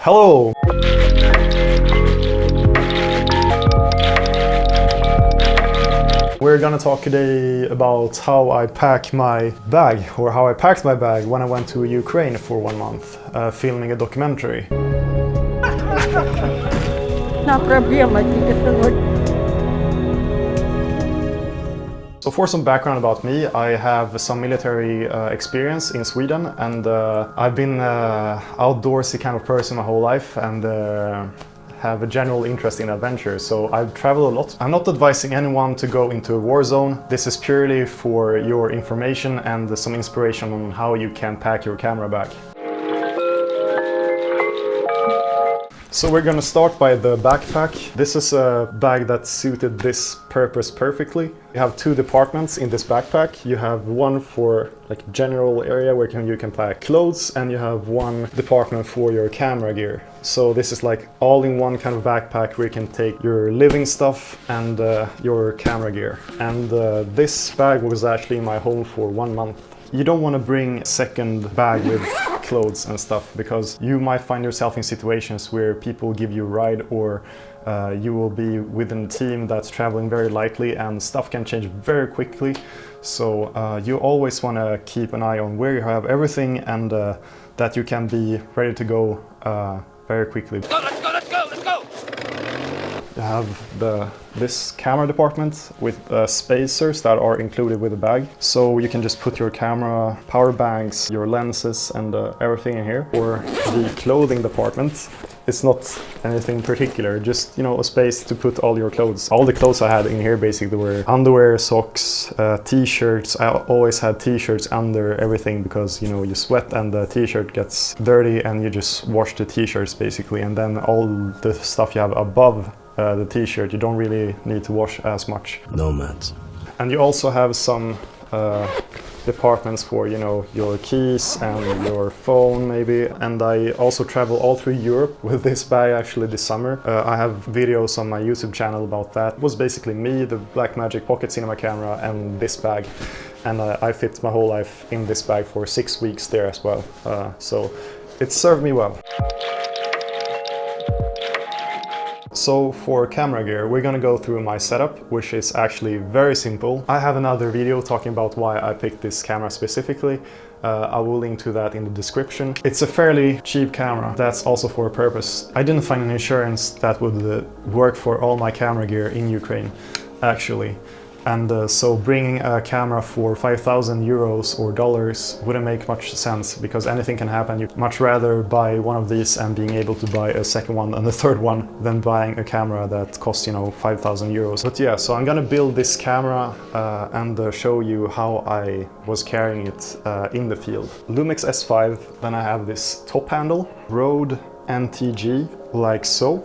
Hello! We're gonna talk today about how I pack my bag, or how I packed my bag when I went to Ukraine for 1 month, filming a documentary. No проблема, тільки що. So for some background about me, I have some military experience in Sweden, and I've been outdoorsy kind of person my whole life, and have a general interest in adventure, so I've traveled a lot. I'm not advising anyone to go into a war zone. This is purely for your information and some inspiration on how you can pack your camera bag. So we're gonna start by the backpack. This is a bag that suited this purpose perfectly. You have two departments in this backpack. You have one for like general area where you can pack clothes, and you have one department for your camera gear. So this is like all in one kind of backpack where you can take your living stuff and your camera gear. And this bag was actually in my home for 1 month. You don't want to bring a second bag with clothes and stuff, because you might find yourself in situations where people give you a ride, or you will be within a team that's traveling very lightly and stuff can change very quickly. So you always want to keep an eye on where you have everything, and that you can be ready to go very quickly. Let's go, let's go, let's go! You have this camera department with spacers that are included with the bag. So you can just put your camera, power banks, your lenses and everything in here. Or the clothing department. It's not anything particular, just, you know, a space to put all your clothes. All the clothes I had in here basically were underwear, socks, t-shirts. I always had t-shirts under everything because, you know, you sweat and the t-shirt gets dirty and you just wash the t-shirts basically. And then all the stuff you have above the t-shirt, you don't really need to wash as much. Nomads. And you also have some departments for, you know, your keys and your phone maybe. And I also travel all through Europe with this bag actually this summer. I have videos on my YouTube channel about that. It was basically me, the Blackmagic pocket cinema camera and this bag. And I fit my whole life in this bag for 6 weeks there as well. So it served me well. So for camera gear, we're gonna go through my setup, which is actually very simple. I have another video talking about why I picked this camera specifically. I will link to that in the description. It's a fairly cheap camera. That's also for a purpose. I didn't find an insurance that would work for all my camera gear in Ukraine, actually. And so bringing a camera for 5,000 euros or dollars wouldn't make much sense, because anything can happen. You'd much rather buy one of these and being able to buy a second one and a third one than buying a camera that costs, you know, 5,000 euros. But yeah, so I'm gonna build this camera and show you how I was carrying it in the field. Lumix S5, then I have this top handle, Rode NTG, like so,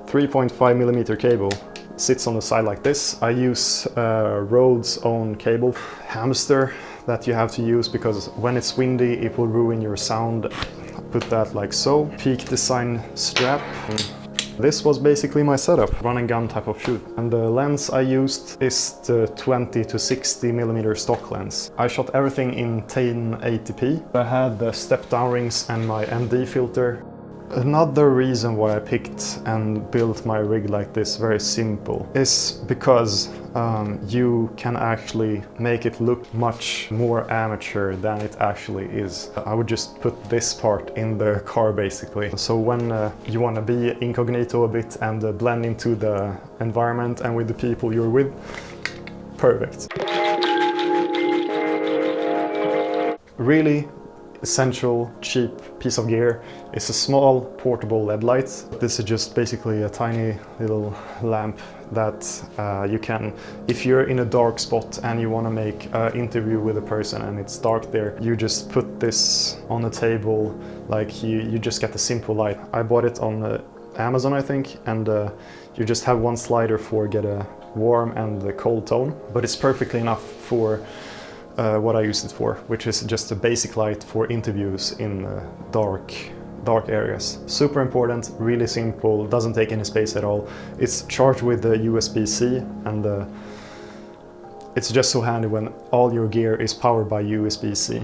3.5mm cable. Sits on the side like this. I use Rode's own cable, hamster, that you have to use because when it's windy it will ruin your sound. Put that like so. Peak design strap. This was basically my setup, run and gun type of shoot. And the lens I used is the 20 to 60mm stock lens. I shot everything in 1080p. I had the step down rings and my ND filter. Another reason why I picked and built my rig like this, very simple, is because you can actually make it look much more amateur than it actually is. I would just put this part in the car basically. So when you want to be incognito a bit and blend into the environment and with the people you're with, perfect. Really essential, cheap piece of gear is a small portable LED light. This is just basically a tiny little lamp that you can, if you're in a dark spot and you want to make an interview with a person and it's dark there, you just put this on the table, like you just get a simple light. I bought it on Amazon, I think, and you just have one slider for get a warm and a cold tone, but it's perfectly enough for what I used it for, which is just a basic light for interviews in dark areas. Super important, really simple, doesn't take any space at all. It's charged with the USB-C, and it's just so handy when all your gear is powered by USB-C.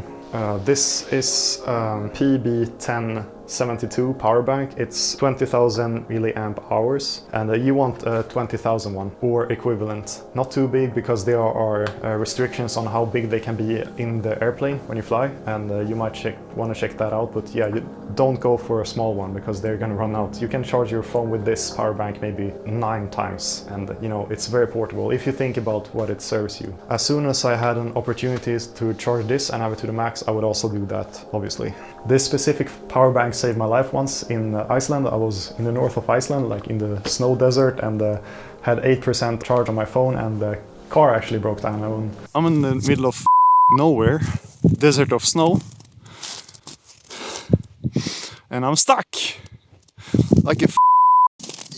This is PB10 72 power bank. It's 20,000 milliamp hours, and you want a 20,000 one or equivalent. Not too big, because there are restrictions on how big they can be in the airplane when you fly, and you might want to check that out. But yeah, you don't go for a small one because they're going to run out. You can charge your phone with this power bank maybe 9 times, and you know, it's very portable if you think about what it serves you. As soon as I had an opportunity to charge this and have it to the max, I would also do that, obviously. This specific power bank saved my life once in Iceland. I was in the north of Iceland, like in the snow desert, and had 8% charge on my phone, and the car actually broke down. I'm in the middle of nowhere, desert of snow, and I'm stuck like a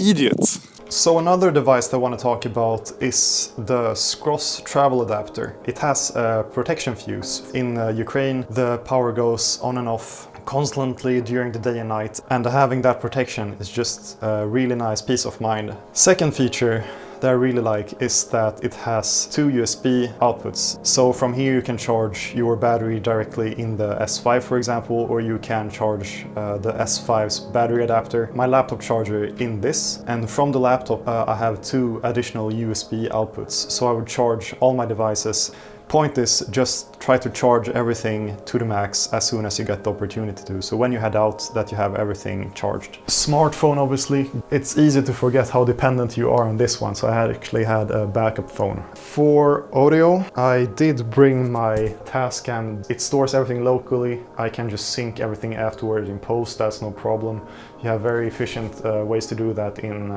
idiot. So another device that I want to talk about is the Scross travel adapter. It has a protection fuse. In Ukraine, the power goes on and off constantly during the day and night, and having that protection is just a really nice peace of mind. Second feature that I really like is that it has 2 USB outputs. So from here you can charge your battery directly in the S5, for example, or you can charge the S5's battery adapter, my laptop charger, in this. And from the laptop I have 2 additional USB outputs, so I would charge all my devices. Point is, just try to charge everything to the max as soon as you get the opportunity to. So when you head out, that you have everything charged. Smartphone, obviously, it's easy to forget how dependent you are on this one. So I actually had a backup phone. For audio, I did bring my Tascam. It stores everything locally. I can just sync everything afterwards in post, that's no problem. You have very efficient ways to do that in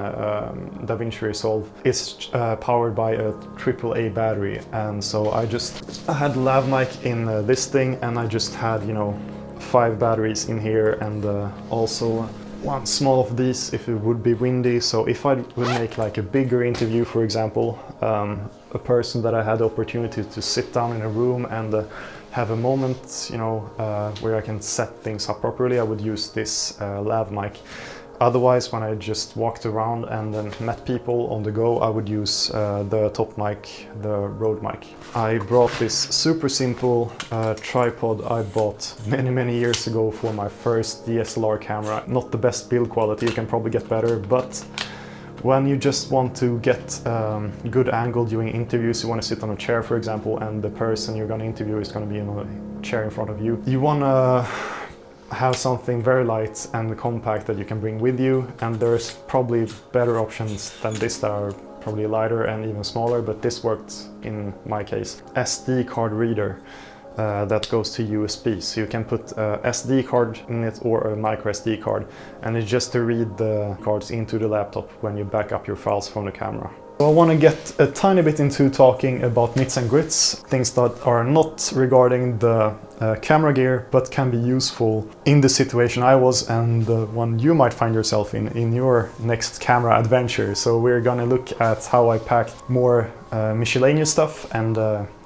DaVinci Resolve. It's powered by a AAA battery, and so I had lav mic in this thing, and I just had, you know, 5 batteries in here, and also one small of these if it would be windy. So if I would make like a bigger interview, for example, a person that I had the opportunity to sit down in a room and have a moment, you know, where I can set things up properly, I would use this lav mic. Otherwise, when I just walked around and then met people on the go, I would use the top mic, the Rode mic. I brought this super simple tripod I bought many years ago for my first DSLR camera. Not the best build quality, you can probably get better, but when you just want to get good angle during interviews, you want to sit on a chair, for example, and the person you're going to interview is going to be in a chair in front of you. You want to have something very light and compact that you can bring with you, and there's probably better options than this that are probably lighter and even smaller, but this worked in my case. SD card reader that goes to USB, so you can put a SD card in it or a micro SD card, and it's just to read the cards into the laptop when you back up your files from the camera. So I want to get a tiny bit into talking about nits and grits, things that are not regarding the camera gear, but can be useful in the situation I was and the one you might find yourself in your next camera adventure. So we're gonna look at how I packed more miscellaneous stuff and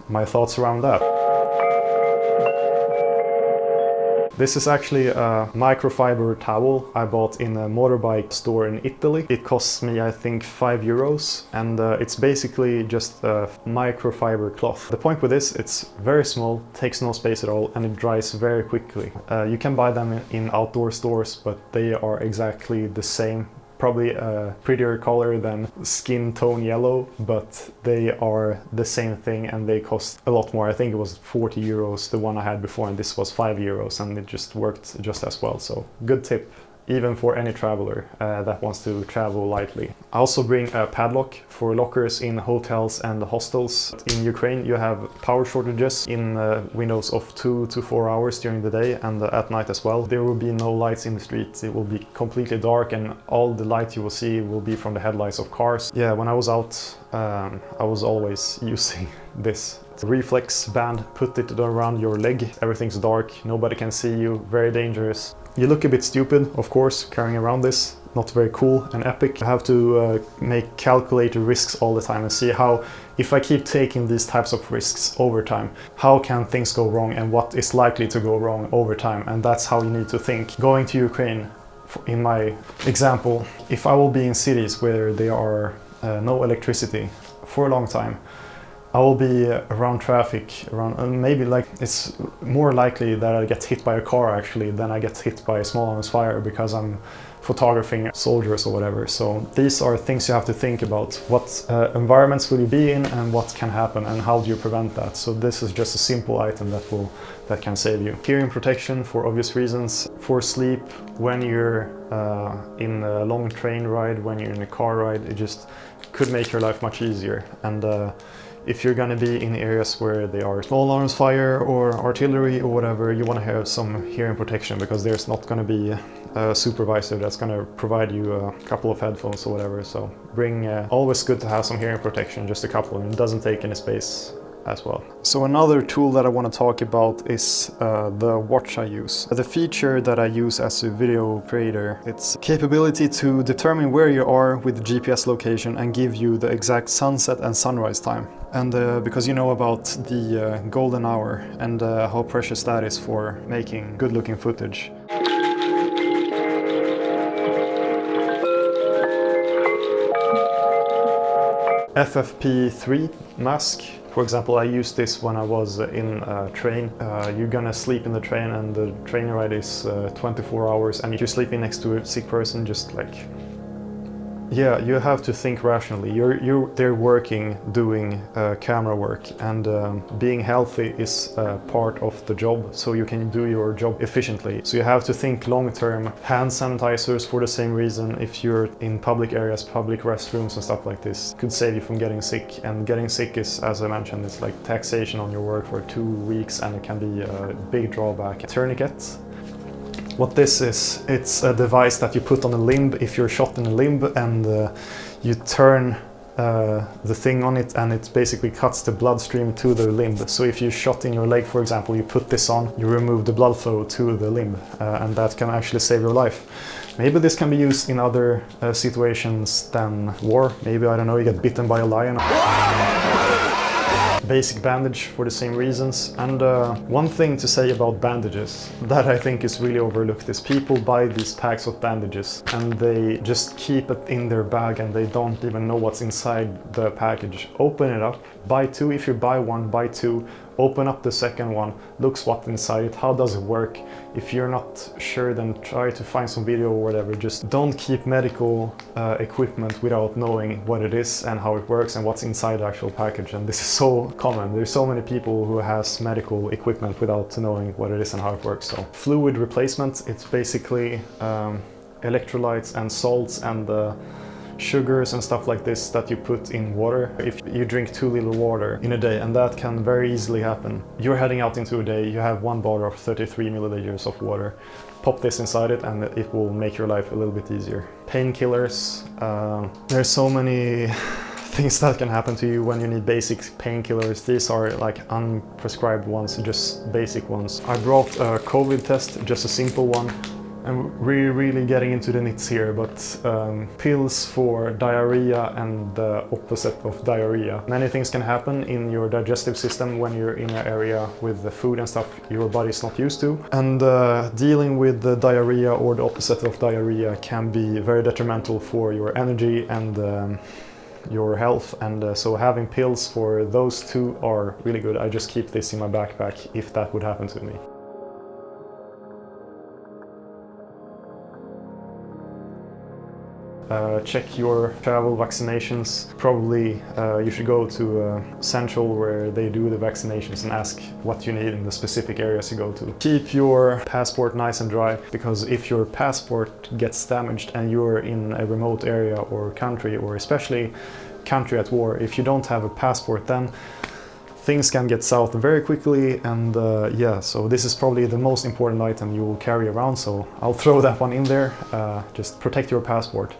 my thoughts around that. This is actually a microfiber towel I bought in a motorbike store in Italy. It costs me, I think, €5, and it's basically just a microfiber cloth. The point with this, it's very small, takes no space at all, and it dries very quickly. You can buy them in outdoor stores, but they are exactly the same. Probably a prettier color than skin tone yellow, but they are the same thing and they cost a lot more. I think it was €40, the one I had before, and this was €5, and it just worked just as well. So good tip, even for any traveler that wants to travel lightly. I also bring a padlock for lockers in hotels and hostels. In Ukraine you have power shortages in windows of 2 to 4 hours during the day and at night as well. There will be no lights in the street, it will be completely dark, and all the light you will see will be from the headlights of cars. Yeah, when I was out I was always using this. It's a reflex band, put it around your leg, everything's dark, nobody can see you, very dangerous. You look a bit stupid, of course, carrying around this. Not very cool and epic. You have to make calculated risks all the time and see how, if I keep taking these types of risks over time, how can things go wrong and what is likely to go wrong over time. And that's how you need to think. Going to Ukraine, in my example, if I will be in cities where there are no electricity for a long time, I will be around traffic, and maybe like it's more likely that I get hit by a car actually than I get hit by a small arms fire because I'm photographing soldiers or whatever. So these are things you have to think about. What environments will you be in and what can happen and how do you prevent that? So this is just a simple item that can save you. Hearing protection for obvious reasons, for sleep, when you're in a long train ride, when you're in a car ride, it just could make your life much easier. And if you're gonna be in areas where there are small arms fire or artillery or whatever, you want to have some hearing protection because there's not gonna be a supervisor that's gonna provide you a couple of headphones or whatever. So always good to have some hearing protection, just a couple, and it doesn't take any space as well. So another tool that I want to talk about is the watch I use. The feature that I use as a video creator, it's capability to determine where you are with the GPS location and give you the exact sunset and sunrise time. And because you know about the golden hour and how precious that is for making good looking footage. FFP3 mask. For example, I used this when I was in a train. You're gonna sleep in the train and the train ride is 24 hours, and if you're sleeping next to a sick person, just like, yeah, you have to think rationally. You're there working, doing camera work, and being healthy is part of the job, so you can do your job efficiently. So you have to think long term. Hand sanitizers for the same reason. If you're in public areas, public restrooms and stuff like this, could save you from getting sick. And getting sick is, as I mentioned, it's like taxation on your work for 2 weeks, and it can be a big drawback. Tourniquet. What this is, it's a device that you put on a limb if you're shot in a limb, and you turn the thing on it and it basically cuts the bloodstream to the limb. So if you're shot in your leg, for example, you put this on, you remove the blood flow to the limb, and that can actually save your life. Maybe this can be used in other situations than war. Maybe, I don't know, you get bitten by a lion. Basic bandage for the same reasons. And one thing to say about bandages that I think is really overlooked is people buy these packs of bandages and they just keep it in their bag and they don't even know what's inside the package. Open it up, buy two. If you buy one, buy two. Open up the second one, looks what's inside it, how does it work. If you're not sure, then try to find some video or whatever. Just don't keep medical equipment without knowing what it is and how it works and what's inside the actual package. And this is so common. There's so many people who has medical equipment without knowing what it is and how it works. So fluid replacement, it's basically electrolytes and salts and sugars and stuff like this that you put in water. If you drink too little water in a day, and that can very easily happen. You're heading out into a day, you have one bottle of 33 milliliters of water. Pop this inside it and it will make your life a little bit easier. Painkillers. There's so many things that can happen to you when you need basic painkillers. These are like unprescribed ones, just basic ones. I brought a COVID test, just a simple one. I'm really getting into the nits here, but pills for diarrhea and the opposite of diarrhea. Many things can happen in your digestive system when you're in an area with the food and stuff your body's not used to. And dealing with the diarrhea or the opposite of diarrhea can be very detrimental for your energy and your health, and so having pills for those two are really good. I just keep this in my backpack if that would happen to me. Check your travel vaccinations. Probably you should go to Central where they do the vaccinations and ask what you need in the specific areas you go to. Keep your passport nice and dry, because if your passport gets damaged and you're in a remote area or country, or especially country at war, if you don't have a passport, then things can get south very quickly. And yeah, so this is probably the most important item you will carry around, so I'll throw that one in there. Just protect your passport.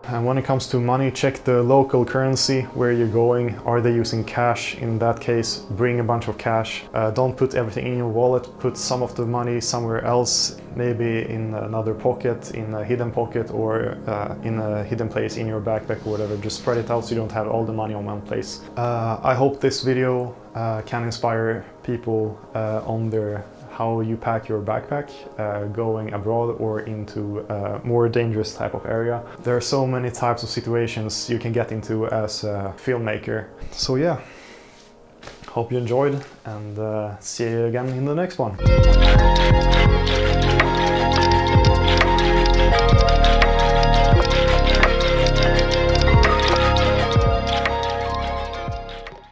And when it comes to money, check the local currency where you're going. Are they using cash? In that case, bring a bunch of cash. Don't put everything in your wallet. Put some of the money somewhere else, maybe in another pocket, in a hidden pocket, or in a hidden place in your backpack or whatever. Just spread it out so you don't have all the money on one place. I hope this video can inspire people on their how you pack your backpack going abroad or into a more dangerous type of area. There are so many types of situations you can get into as a filmmaker. So yeah, hope you enjoyed, and see you again in the next one.